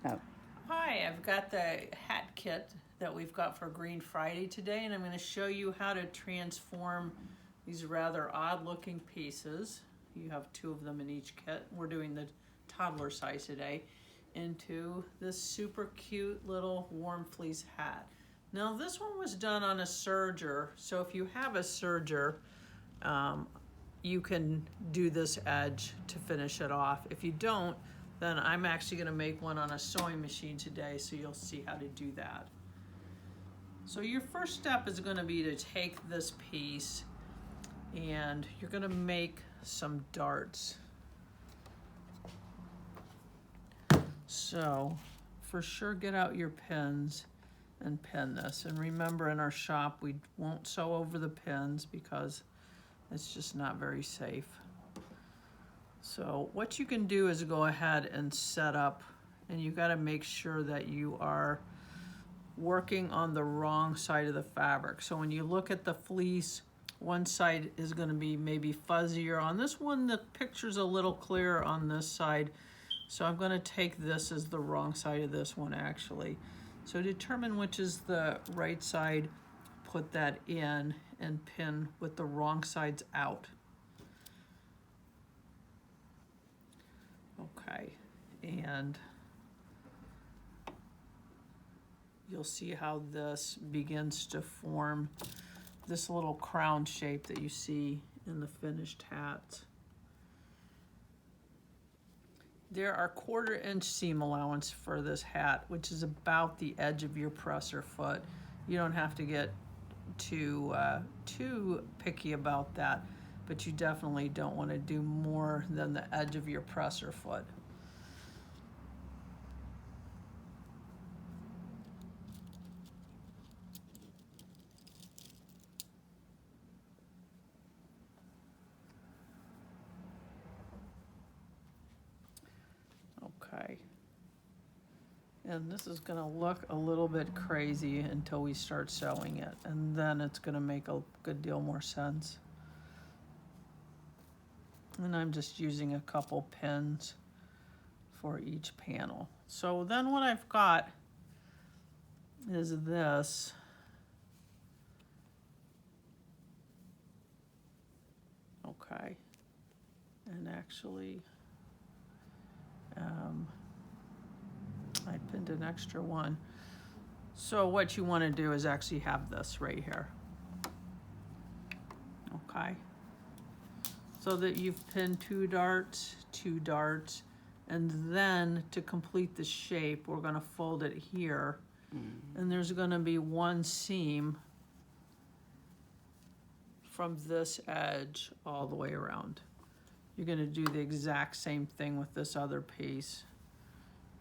Oh, Hi, I've got the hat kit that we've got for Green Friday today, and I'm going to show you how to transform these rather odd looking pieces. You have two of them in each kit. We're doing the toddler size today, into this super cute little warm fleece hat. Now this one was done on a serger, so if you have a serger, you can do this edge to finish it off. If you don't, then I'm actually going to make one on a sewing machine today, so you'll see how to do that. So your first step is going to be to take this piece and you're going to make some darts. So for sure, get out your pins and pin this. And remember, in our shop we won't sew over the pins because it's just not very safe. So what you can do is go ahead and set up, and you got to make sure that you are working on the wrong side of the fabric. So when you look at the fleece, one side is going to be maybe fuzzier. On this one, the picture's a little clearer on this side. So I'm going to take this as the wrong side of this one actually. So determine which is the right side, put that in, and pin with the wrong sides out. Okay, and you'll see how this begins to form this little crown shape that you see in the finished hat. There are 1/4 inch seam allowance for this hat, which is about the edge of your presser foot. You don't have to get too picky about that, but you definitely don't want to do more than the edge of your presser foot. Okay. And this is going to look a little bit crazy until we start sewing it, and then it's going to make a good deal more sense. And I'm just using a couple pins for each panel. So then what I've got is this. Okay. And actually, I pinned an extra one. So what you want to do is actually have this right here. Okay. So that you've pinned two darts, and then to complete the shape, we're going to fold it here. And there's going to be one seam from this edge all the way around. You're going to do the exact same thing with this other piece.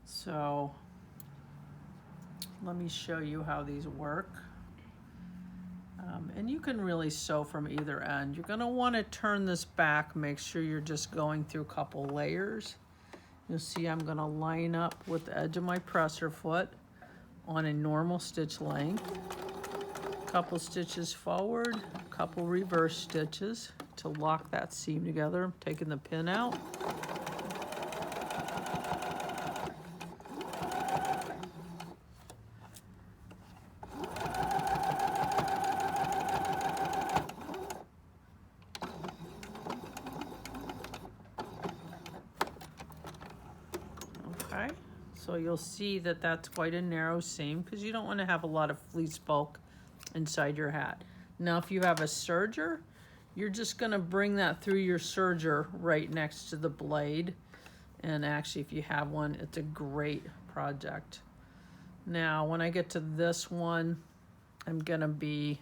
So let me show you how these work. And you can really sew from either end. You're going to want to turn this back, make sure you're just going through a couple layers. You'll see I'm going to line up with the edge of my presser foot on a normal stitch length. Couple stitches forward, couple reverse stitches to lock that seam together. I'm taking the pin out. Okay, so you'll see that that's quite a narrow seam because you don't want to have a lot of fleece bulk inside your hat. Now if you have a serger, you're just going to bring that through your serger right next to the blade. And actually, if you have one, it's a great project. Now when I get to this one, I'm going to be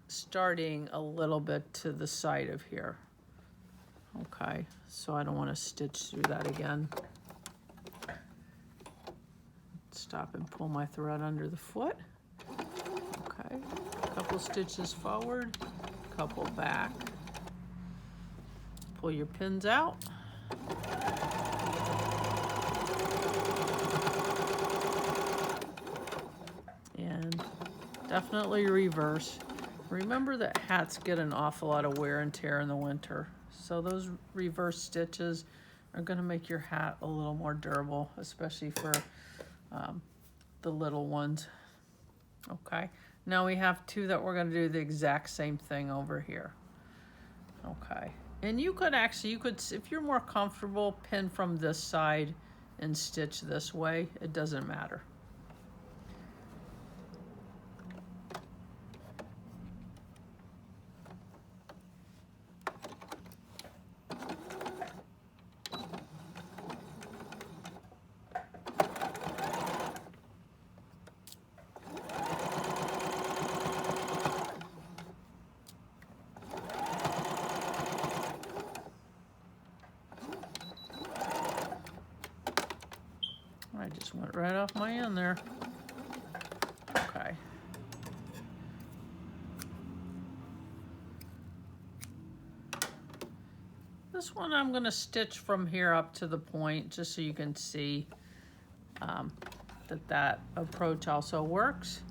starting a little bit to the side of here. Okay, so I don't want to stitch through that again. Stop and pull my thread under the foot. Okay, a couple stitches forward, couple back. Pull your pins out. And definitely reverse. Remember that hats get an awful lot of wear and tear in the winter. So those reverse stitches are going to make your hat a little more durable, especially for the little ones. Okay, now we have two that we're going to do the exact same thing over here. Okay, and you could actually, if you're more comfortable, pin from this side and stitch this way. It doesn't matter. I just went right off my end there. Okay. This one I'm going to stitch from here up to the point just so you can see that approach also works.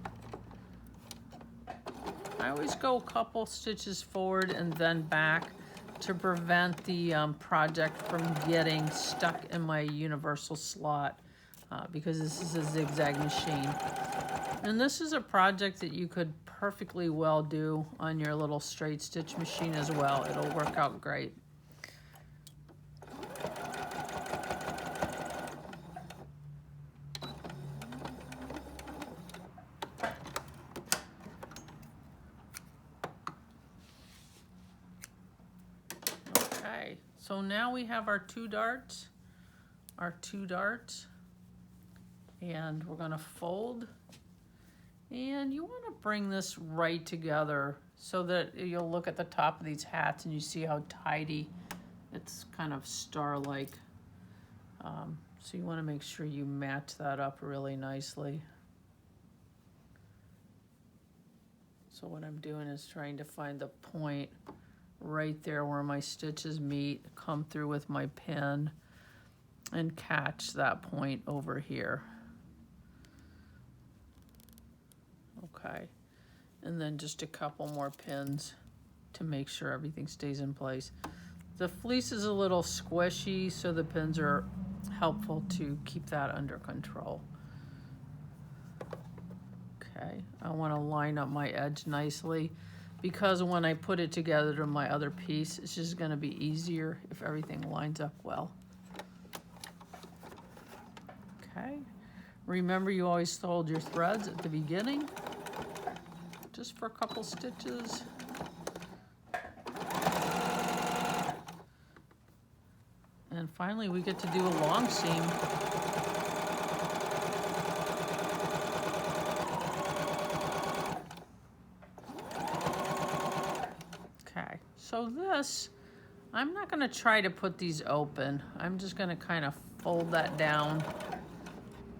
I always go a couple stitches forward and then back to prevent the project from getting stuck in my universal slot because this is a zigzag machine. And this is a project that you could perfectly well do on your little straight stitch machine as well. It'll work out great. Okay, so now we have our two darts, and we're gonna fold. And you wanna bring this right together so that you'll look at the top of these hats and you see how tidy it's kind of star-like. So you wanna make sure you match that up really nicely. So what I'm doing is trying to find the point right there where my stitches meet, come through with my pin, and catch that point over here. Okay, and then just a couple more pins to make sure everything stays in place. The fleece is a little squishy, so the pins are helpful to keep that under control. Okay, I want to line up my edge nicely because when I put it together to my other piece, it's just going to be easier if everything lines up well. Okay, remember you always fold your threads at the beginning, just for a couple stitches. And finally we get to do a long seam. Okay, so this, I'm not gonna try to put these open. I'm just gonna kind of fold that down.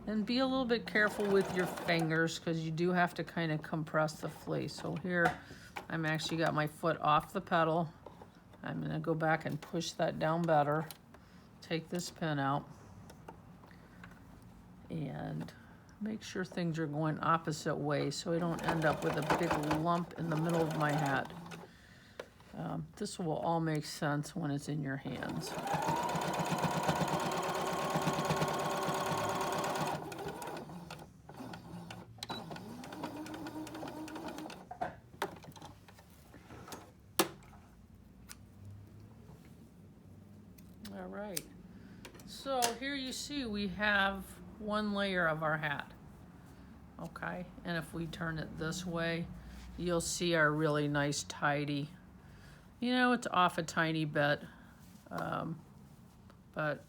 And be a little bit careful with your fingers because you do have to kind of compress the fleece. So here, I'm actually got my foot off the pedal. I'm gonna go back and push that down better. Take this pin out. And make sure things are going opposite ways so I don't end up with a big lump in the middle of my hat. This will all make sense when it's in your hands. All right, so here you see we have one layer of our hat, okay? And if we turn it this way, you'll see our really nice tidy, you know, it's off a tiny bit, but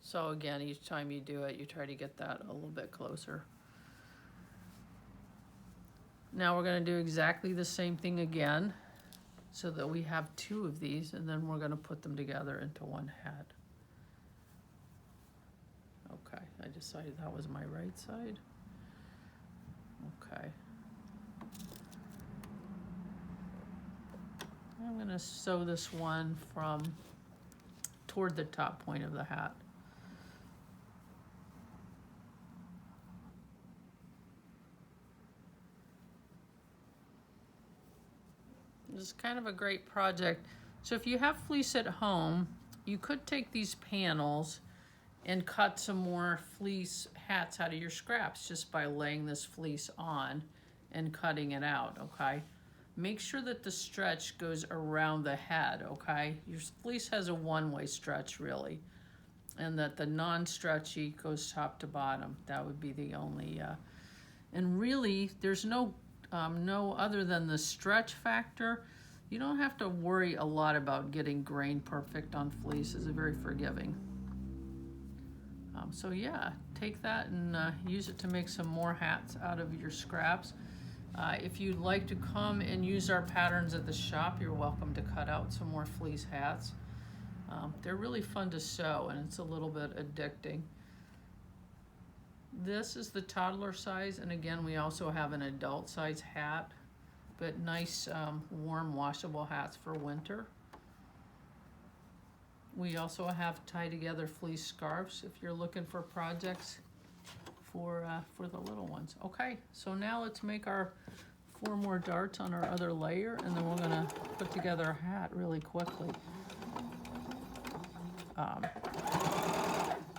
so again, each time you do it, you try to get that a little bit closer. Now we're gonna do exactly the same thing again, so that we have two of these, and then we're gonna put them together into one hat. Okay, I decided that was my right side. Okay. I'm gonna sew this one from toward the top point of the hat. This is kind of a great project So if you have fleece at home, you could take these panels and cut some more fleece hats out of your scraps just by laying this fleece on and cutting it out, okay? Make sure that the stretch goes around the head, okay? Your fleece has a one-way stretch, really, and that the non-stretchy goes top to bottom. That would be the only, and really, there's no other than the stretch factor. You don't have to worry a lot about getting grain perfect on fleece. It's very forgiving. So yeah, take that and use it to make some more hats out of your scraps. If you'd like to come and use our patterns at the shop, you're welcome to cut out some more fleece hats. They're really fun to sew, and it's a little bit addicting. This is the toddler size, and again, we also have an adult size hat, but nice warm washable hats for winter. We also have tie together fleece scarves if you're looking for projects for the little ones. Okay, so now let's make our 4 more darts on our other layer, and then we're gonna put together a hat really quickly.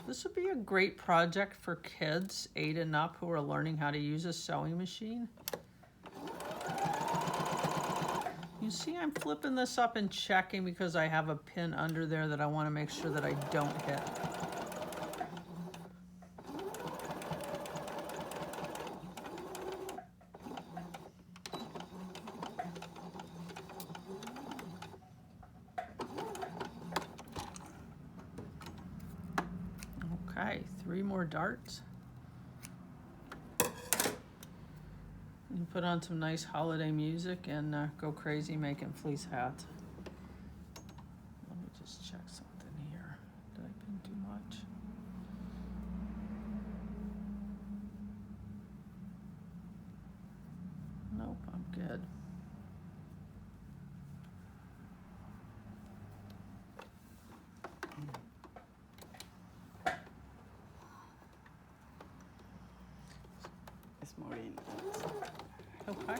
This would be a great project for kids 8 and up who are learning how to use a sewing machine. You see I'm flipping this up and checking because I have a pin under there that I want to make sure that I don't hit. Okay, 3 more darts. You put on some nice holiday music and go crazy making fleece hats. Let me just check something here. Did I pin too much? Nope, I'm good. It's more in. Okay.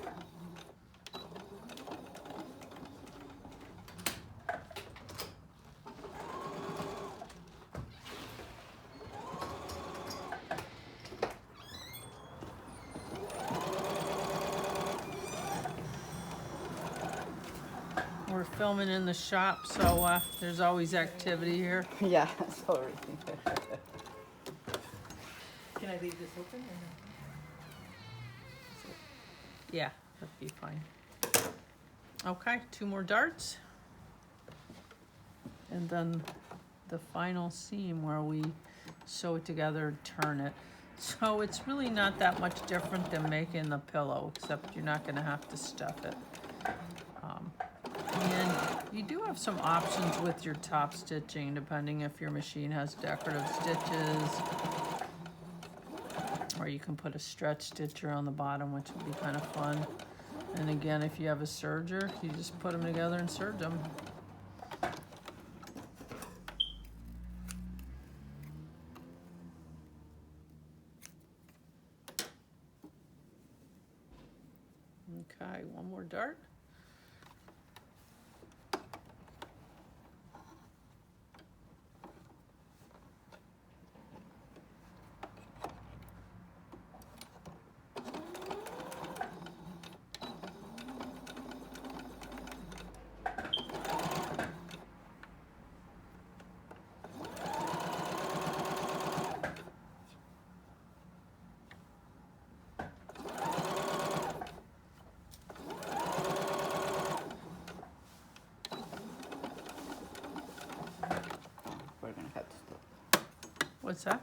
We're filming in the shop, so there's always activity here. Yeah, sorry. Can I leave this open or no? Yeah, that'd be fine. Okay, 2 more darts. And then the final seam where we sew it together and turn it. So it's really not that much different than making the pillow, except you're not gonna have to stuff it. And you do have some options with your top stitching, depending if your machine has decorative stitches, or you can put a stretch stitcher on the bottom, which would be kind of fun. And again, if you have a serger, you just put them together and serge them. Okay, 1 more dart. We're gonna have to stop. What's that?